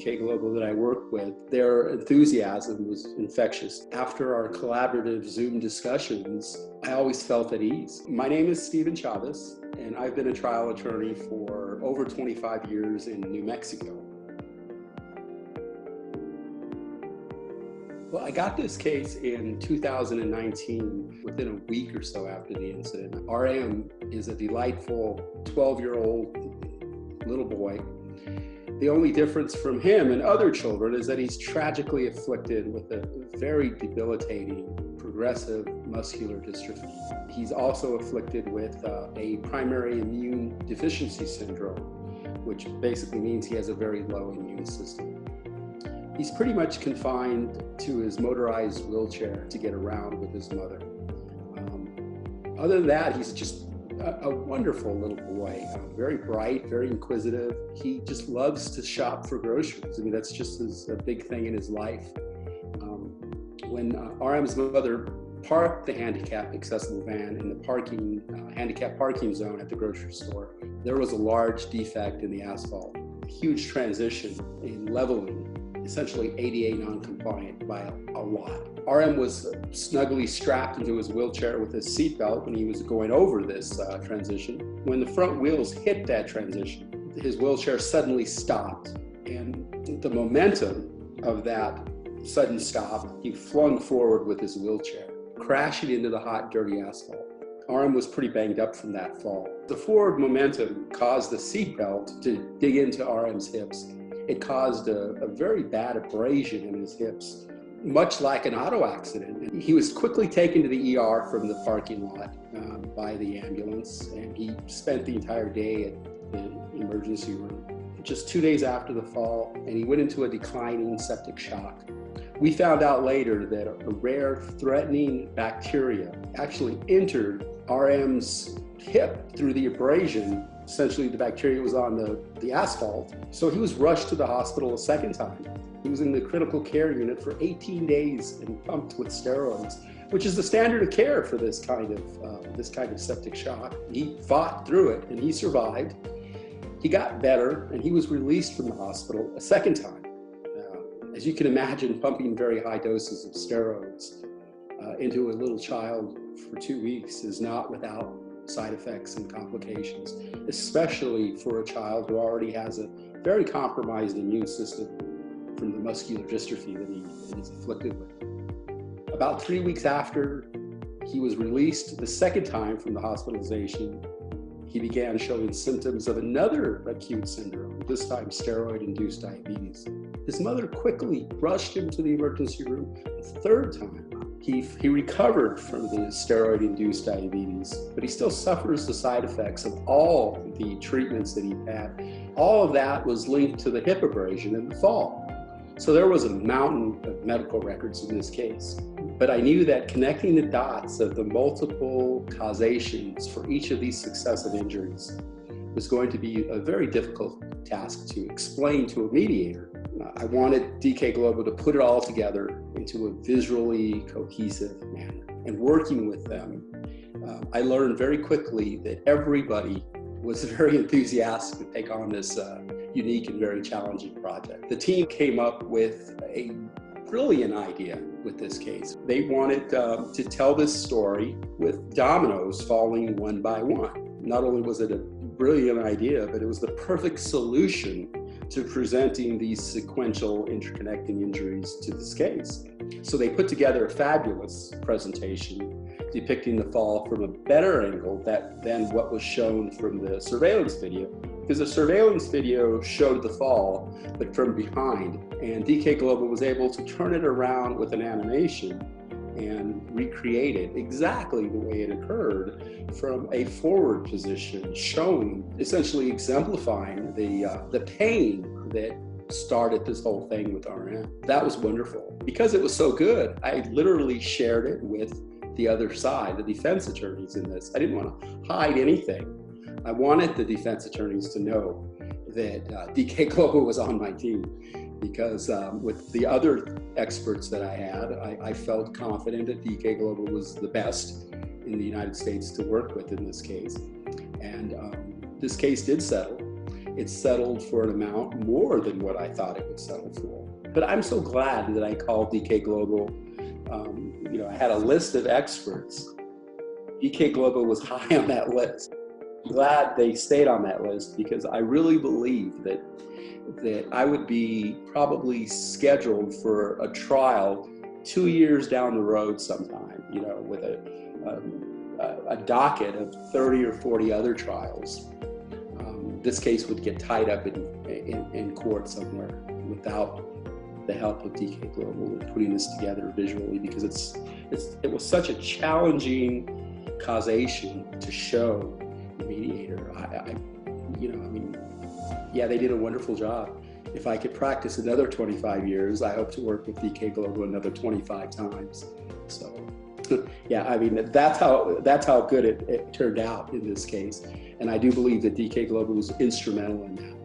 DK Global that I work with, their enthusiasm was infectious. After our collaborative Zoom discussions, I always felt at ease. My name is Chavez, and I've been a trial attorney for over 25 years in New Mexico. Well, I got this case in 2019, within a week or so after the incident. RM is a delightful 12-year-old little boy. The only difference from him and other children is that he's tragically afflicted with a very debilitating progressive muscular dystrophy. He's also afflicted with a primary immune deficiency syndrome, which basically means he has a very low immune system. He's pretty much confined to his motorized wheelchair to get around with his mother. Other than that, he's just a wonderful little boy, very bright, very inquisitive. He just loves to shop for groceries. I mean, that's just a big thing in his life. When RM's mother parked the handicap accessible van in the handicap parking zone at the grocery store, there was a large defect in the asphalt, a huge transition in leveling, essentially ADA non-compliant by a lot. RM was snugly strapped into his wheelchair with his seatbelt when he was going over this transition. When the front wheels hit that transition, his wheelchair suddenly stopped, and the momentum of that sudden stop, he flung forward with his wheelchair, crashing into the hot, dirty asphalt. RM was pretty banged up from that fall. The forward momentum caused the seatbelt to dig into RM's hips. It caused a very bad abrasion in his hips, much like an auto accident. He was quickly taken to the ER from the parking lot by the ambulance, and he spent the entire day at the emergency room. Just 2 days after the fall, and he went into a declining septic shock. We found out later that a rare threatening bacteria actually entered RM's hip through the abrasion. Essentially, the bacteria was on the asphalt. So he was rushed to the hospital a second time. He was in the critical care unit for 18 days and pumped with steroids, which is the standard of care for this kind of septic shock. He fought through it, and he survived. He got better, and he was released from the hospital a second time. As you can imagine, pumping very high doses of steroids into a little child for 2 weeks is not without side effects and complications, especially for a child who already has a very compromised immune system from the muscular dystrophy that he's afflicted with. About 3 weeks after he was released the second time from the hospitalization, he began showing symptoms of another acute syndrome, this time steroid-induced diabetes. His mother quickly rushed him to the emergency room a third time. He recovered from the steroid-induced diabetes, but he still suffers the side effects of all the treatments that he had. All of that was linked to the hip abrasion and the fall. So there was a mountain of medical records in this case. But I knew that connecting the dots of the multiple causations for each of these successive injuries was going to be a very difficult task to explain to a mediator. I wanted DK Global to put it all together into a visually cohesive manner. And working with them, I learned very quickly that everybody was very enthusiastic to take on this unique and very challenging project. The team came up with a brilliant idea with this case. They wanted to tell this story with dominoes falling one by one. Not only was it a brilliant idea, but it was the perfect solution to presenting these sequential interconnecting injuries to this case. So they put together a fabulous presentation depicting the fall from a better angle than what was shown from the surveillance video. Because the surveillance video showed the fall, but from behind. And DK Global was able to turn it around with an animation and recreate it exactly the way it occurred from a forward position, showing, essentially exemplifying the pain that started this whole thing with RM. That was wonderful. Because it was so good, I literally shared it with the other side, the defense attorneys in this. I didn't want to hide anything. I wanted the defense attorneys to know that DK Global was on my team, because with the other experts that I had, I felt confident that DK Global was the best in the United States to work with in this case. And this case did settle. it settled for an amount more than what I thought it would settle for. But I'm so glad that I called DK Global. I had a list of experts. DK Global was high on that list. I'm glad they stayed on that list because I really believe that I would be probably scheduled for a trial 2 years down the road sometime, with a docket of 30 or 40 other trials. This case would get tied up in court somewhere without the help of DK Global in putting this together visually, because it was such a challenging causation to show the mediator. They did a wonderful job. If I could practice another 25 years, I hope to work with DK Global another 25 times. So, that's how good it turned out in this case. And I do believe that DK Global was instrumental in that.